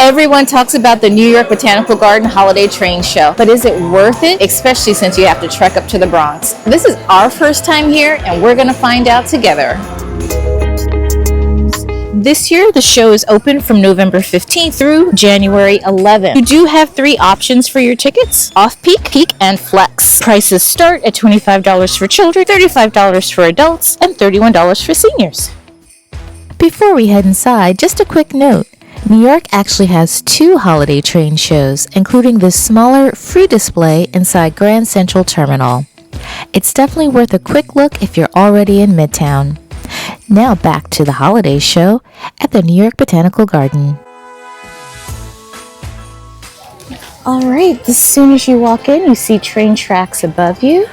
Everyone talks about the New York Botanical Garden Holiday Train Show, but is it worth it? Especially since you have to trek up to the Bronx. This is our first time here, and we're going to find out together. This year, the show is open from November 15th through January 11th. You do have 3 options for your tickets: off-peak, peak, and flex. Prices start at $25 for children, $35 for adults, and $31 for seniors. Before we head inside, just a quick note. New York actually has 2 holiday train shows, including this smaller free display inside Grand Central Terminal. It's definitely worth a quick look if you're already in Midtown. Now back to the holiday show at the New York Botanical Garden. Alright, as soon as you walk in, you see train tracks above you.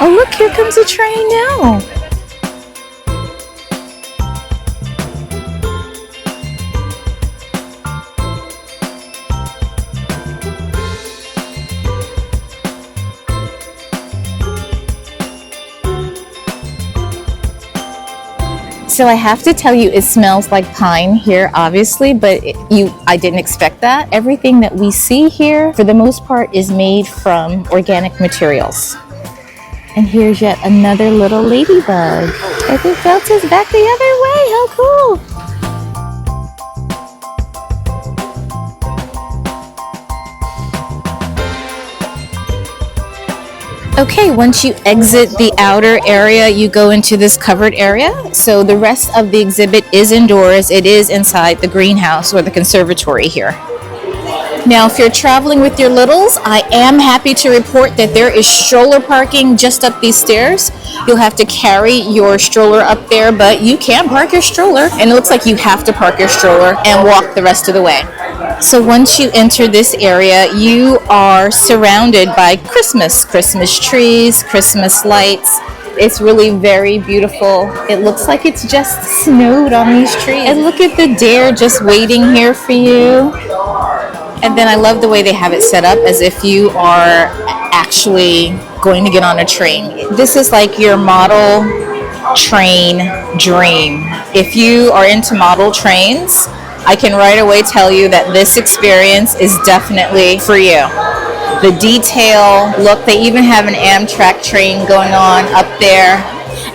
Oh look, here comes a train now. So I have to tell you, it smells like pine here, obviously, but I didn't expect that. Everything that we see here, for the most part, is made from organic materials. And here's yet another little ladybug. I think Delta's back the other way. How cool! Okay, once you exit the outer area, you go into this covered area. So the rest of the exhibit is indoors. It is inside the greenhouse or the conservatory here. Now, if you're traveling with your littles, I am happy to report that there is stroller parking just up these stairs. You'll have to carry your stroller up there, but you can park your stroller. And it looks like you have to park your stroller and walk the rest of the way. So once you enter this area, you are surrounded by Christmas trees, Christmas lights. It's really very beautiful. It looks like it's just snowed on these trees. And look at the deer just waiting here for you. And then I love the way they have it set up as if you are actually going to get on a train. This is like your model train dream. If you are into model trains, I can right away tell you that this experience is definitely for you. The detail, look, they even have an Amtrak train going on up there.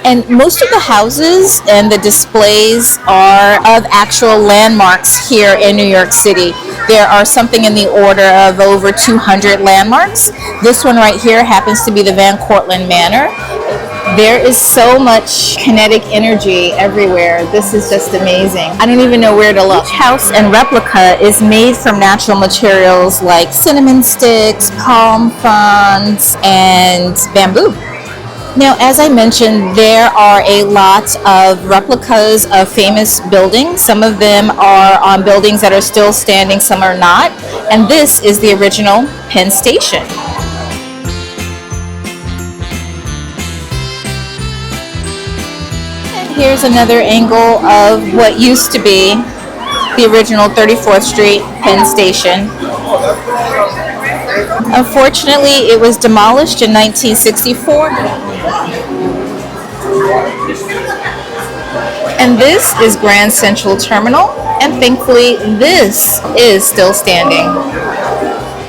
And most of the houses and the displays are of actual landmarks here in New York City. There are something in the order of over 200 landmarks. This one right here happens to be the Van Cortlandt Manor. There is so much kinetic energy everywhere. This is just amazing. I don't even know where to look. Each house and replica is made from natural materials like cinnamon sticks, palm fronds, and bamboo. Now, as I mentioned, there are a lot of replicas of famous buildings. Some of them are on buildings that are still standing, some are not. And this is the original Penn Station. And here's another angle of what used to be the original 34th Street Penn Station. Unfortunately, it was demolished in 1964. And this is Grand Central Terminal, and thankfully this is still standing.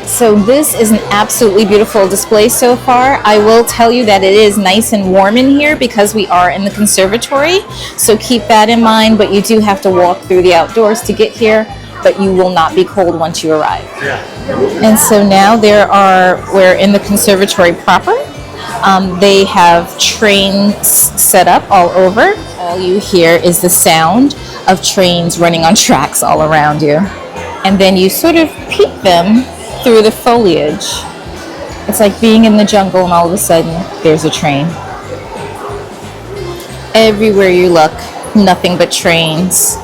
So this is an absolutely beautiful display so far. I will tell you that it is nice and warm in here because we are in the conservatory, so keep that in mind, but you do have to walk through the outdoors to get here, but you will not be cold once you arrive. And so now we're in the conservatory proper. They have trains set up all over. All you hear is the sound of trains running on tracks all around you. And then you sort of peek them through the foliage. It's like being in the jungle and all of a sudden there's a train. Everywhere you look, nothing but trains.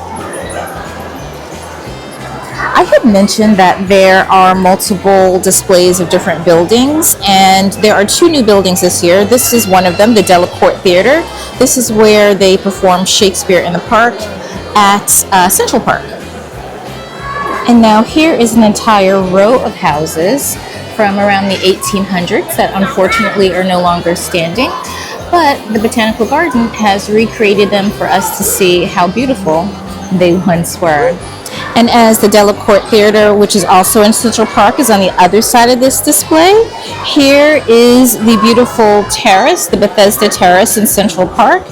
I had mentioned that there are multiple displays of different buildings, and there are 2 new buildings this year. This is one of them, the Delacorte Theater. This is where they perform Shakespeare in the Park at Central Park. And now here is an entire row of houses from around the 1800s that unfortunately are no longer standing, but the Botanical Garden has recreated them for us to see how beautiful they once were. And as the Delacorte Theater, which is also in Central Park, is on the other side of this display, here is the beautiful terrace, the Bethesda Terrace in Central Park,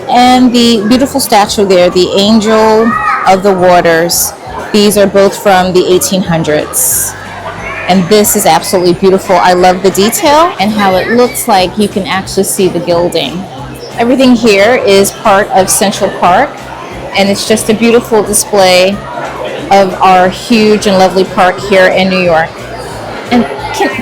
and the beautiful statue there, the Angel of the Waters. These are both from the 1800s. And this is absolutely beautiful. I love the detail and how it looks like you can actually see the gilding. Everything here is part of Central Park, and it's just a beautiful display of our huge and lovely park here in New York. And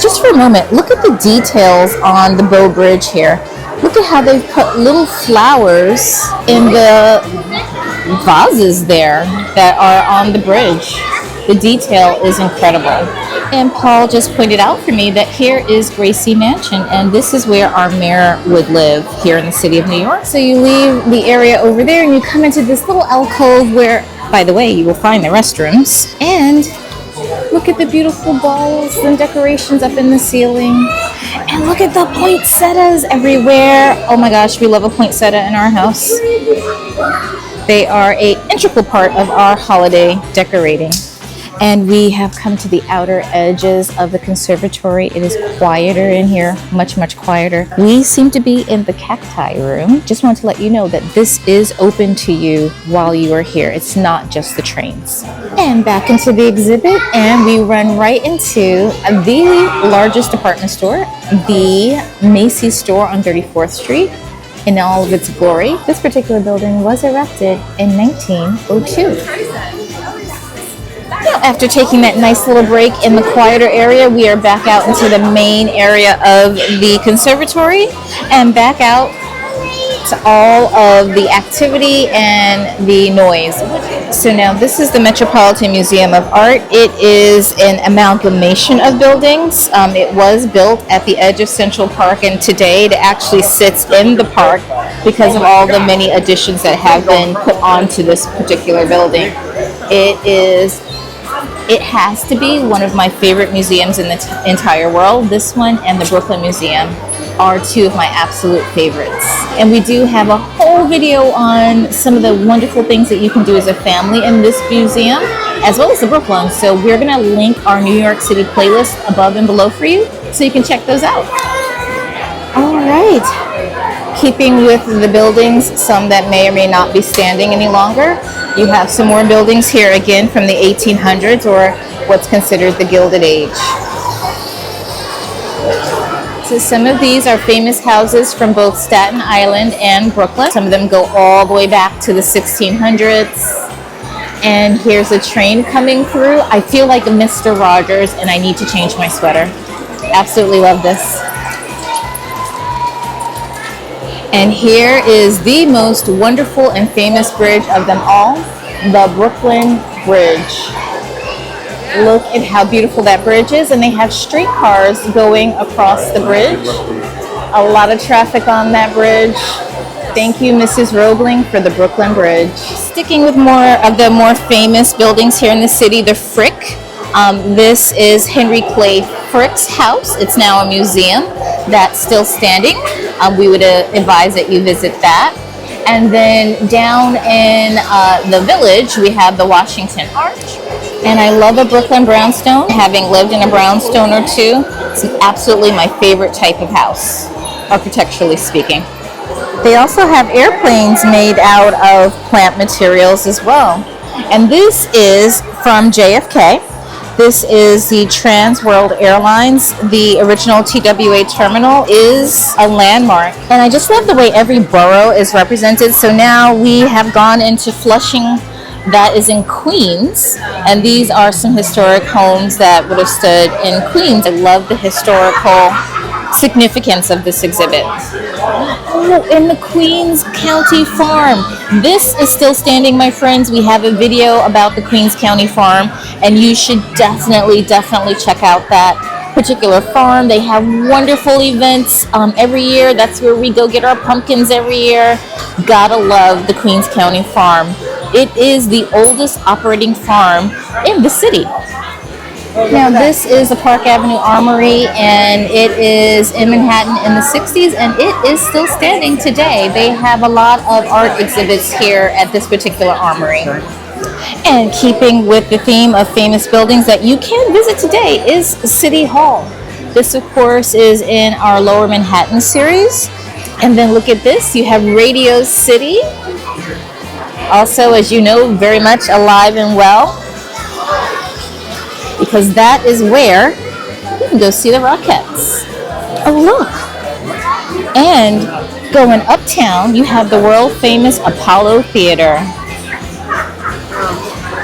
just for a moment, look at the details on the Bow Bridge here. Look at how they've put little flowers in the vases there that are on the bridge. The detail is incredible. And Paul just pointed out for me that here is Gracie Mansion, and this is where our mayor would live here in the city of New York. So you leave the area over there and you come into this little alcove where, by the way, you will find the restrooms. And look at the beautiful balls and decorations up in the ceiling. And look at the poinsettias everywhere. Oh my gosh, we love a poinsettia in our house. They are an integral part of our holiday decorating. And we have come to the outer edges of the conservatory. It is quieter in here, much, much quieter. We seem to be in the cacti room. Just wanted to let you know that this is open to you while you are here. It's not just the trains. And back into the exhibit, and we run right into the largest department store, the Macy store on 34th Street. In all of its glory. This particular building was erected in 1902. Now, after taking that nice little break in the quieter area, we are back out into the main area of the conservatory and back out to all of the activity and the noise. So now this is the Metropolitan Museum of Art. It is an amalgamation of buildings. It was built at the edge of Central Park, and today it actually sits in the park because of all the many additions that have been put onto this particular building. It has to be one of my favorite museums in the entire world. This one and the Brooklyn Museum are two of my absolute favorites. And we do have a whole video on some of the wonderful things that you can do as a family in this museum, as well as the Brooklyn. So we're gonna link our New York City playlist above and below for you, so you can check those out. All right. Keeping with the buildings, some that may or may not be standing any longer, you have some more buildings here again from the 1800s, or what's considered the Gilded Age. So some of these are famous houses from both Staten Island and Brooklyn. Some of them go all the way back to the 1600s. And here's a train coming through. I feel like Mr. Rogers, and I need to change my sweater. Absolutely love this. And here is the most wonderful and famous bridge of them all, the Brooklyn Bridge. Look at how beautiful that bridge is, and they have streetcars going across the bridge. A lot of traffic on that bridge. Thank you, Mrs. Roebling, for the Brooklyn Bridge. Sticking with more of the more famous buildings here in the city, the Frick. This is Henry Clay Frick's house. It's now a museum that's still standing. We would advise that you visit that. And then down in the village, we have the Washington Arch. And I love a Brooklyn brownstone. Having lived in a brownstone or two, it's absolutely my favorite type of house, architecturally speaking. They also have airplanes made out of plant materials as well. And this is from JFK. This is the Trans World Airlines. The original TWA terminal is a landmark. And I just love the way every borough is represented. So now we have gone into Flushing, that is in Queens. And these are some historic homes that would have stood in Queens. I love the historical significance of this exhibit. Oh, in the Queens County Farm. This is still standing, my friends. We have a video about the Queens County Farm, and you should definitely check out that particular farm. They have wonderful events every year. That's where we go get our pumpkins every year. Gotta love the Queens County Farm. It is the oldest operating farm in the city. Now this is the Park Avenue Armory, and it is in Manhattan in the 60s, and it is still standing today. They have a lot of art exhibits here at this particular armory. And keeping with the theme of famous buildings that you can visit today is City Hall. This, of course, is in our Lower Manhattan series. And then look at this, you have Radio City. Also, as you know, very much alive and well, because that is where you can go see the Rockettes. Oh, look. And going uptown, you have the world famous Apollo Theater.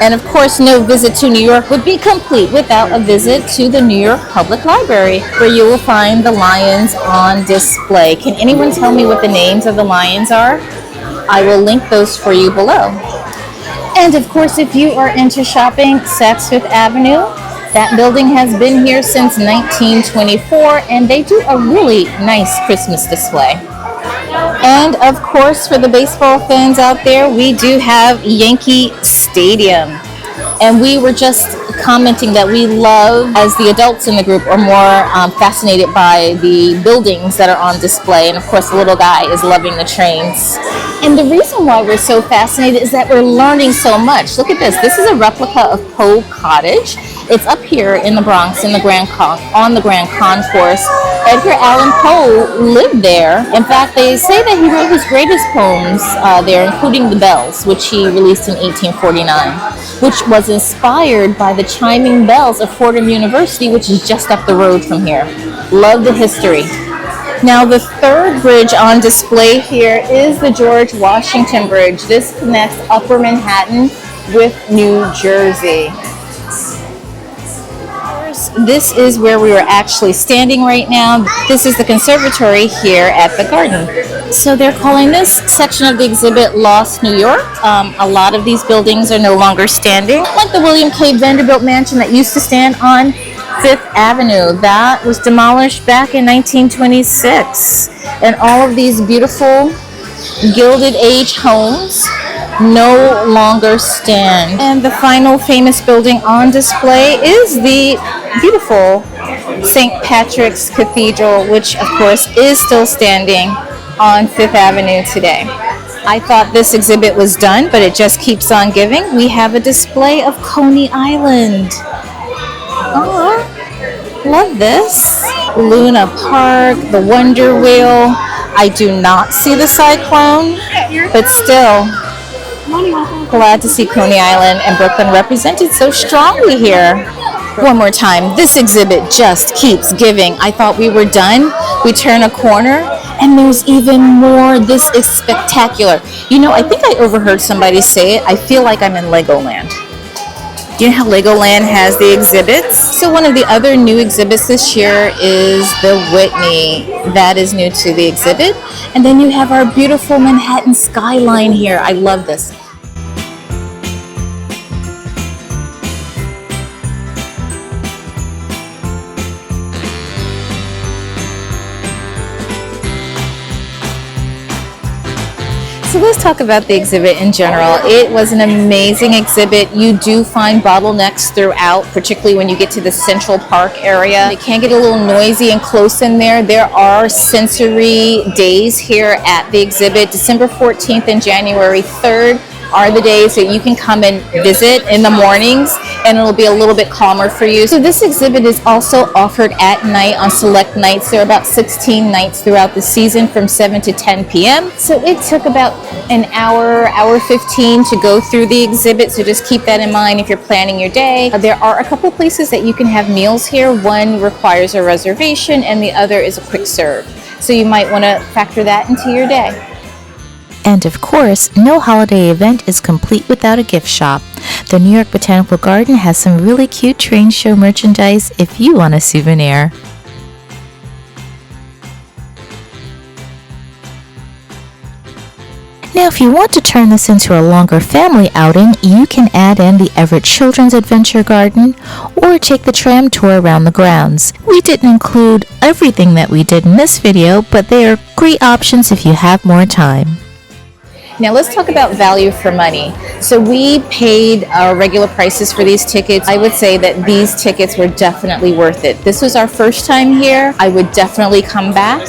And of course, no visit to New York would be complete without a visit to the New York Public Library, where you will find the lions on display. Can anyone tell me what the names of the lions are? I will link those for you below. And of course, if you are into shopping, Saks Fifth Avenue, that building has been here since 1924, and they do a really nice Christmas display. And of course, for the baseball fans out there, we do have Yankee Stadium. And we were just commenting that we love, as the adults in the group are more fascinated by the buildings that are on display. And of course, the little guy is loving the trains. And the reason why we're so fascinated is that we're learning so much. Look at this. This is a replica of Poe Cottage. It's up here in the Bronx, on the Grand Concourse. Edgar Allan Poe lived there. In fact, they say that he wrote his greatest poems there, including The Bells, which he released in 1849, which was inspired by the chiming bells of Fordham University, which is just up the road from here. Love the history. Now, the third bridge on display here is the George Washington Bridge. This connects Upper Manhattan with New Jersey. This is where we are actually standing right now. This is the Conservatory here at the garden. So they're calling this section of the exhibit Lost New York. A lot of these buildings are no longer standing, like the William K. Vanderbilt mansion that used to stand on Fifth Avenue. That was demolished back in 1926. And all of these beautiful Gilded Age homes no longer stand. And the final famous building on display is the beautiful St. Patrick's Cathedral, which of course is still standing on Fifth Avenue today. I thought this exhibit was done, but it just keeps on giving. We have a display of Coney Island. Oh, love this. Luna Park, the Wonder Wheel. I do not see the Cyclone, but still glad to see Coney Island and Brooklyn represented so strongly here. One more time, this exhibit just keeps giving. I thought we were done. We turn a corner and there's even more. This is spectacular. You know, I think I overheard somebody say it. I feel like I'm in Legoland. Do you know how Legoland has the exhibits? So one of the other new exhibits this year is the Whitney. That is new to the exhibit. And then you have our beautiful Manhattan skyline here. I love this. So let's talk about the exhibit in general. It was an amazing exhibit. You do find bottlenecks throughout, particularly when you get to the Central Park area. It can get a little noisy and close in there. There are sensory days here at the exhibit. December 14th and January 3rd are the days that you can come and visit in the mornings, and it'll be a little bit calmer for you. So this exhibit is also offered at night on select nights. There are about 16 nights throughout the season from 7 to 10 p.m. So it took about an hour 15 to go through the exhibit. So just keep that in mind if you're planning your day. There are a couple places that you can have meals here. One requires a reservation and the other is a quick serve. So you might want to factor that into your day. And of course, no holiday event is complete without a gift shop. The New York Botanical Garden has some really cute train show merchandise if you want a souvenir. Now, if you want to turn this into a longer family outing, you can add in the Everett Children's Adventure Garden or take the tram tour around the grounds. We didn't include everything that we did in this video, but they are great options if you have more time. Now let's talk about value for money. So we paid our regular prices for these tickets. I would say that these tickets were definitely worth it. This was our first time here. I would definitely come back.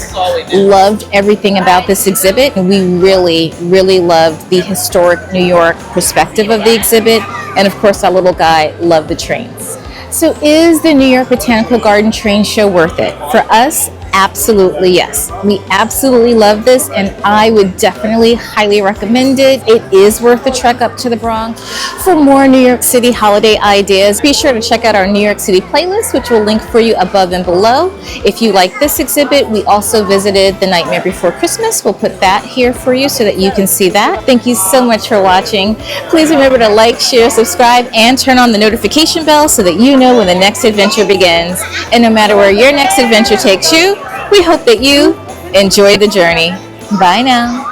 Loved everything about this exhibit. We really, really loved the historic New York perspective of the exhibit. And of course, our little guy loved the trains. So is the New York Botanical Garden train show worth it? For us, absolutely yes. We absolutely love this, and I would definitely highly recommend it. It is worth the trek up to the Bronx. For more New York City holiday ideas, be sure to check out our New York City playlist, which will link for you above and below. If you like this exhibit, we also visited The Nightmare Before Christmas. We'll put that here for you so that you can see that. Thank you so much for watching. Please remember to like, share, subscribe, and turn on the notification bell so that you know when the next adventure begins. And no matter where your next adventure takes you, we hope that you enjoy the journey. Bye now.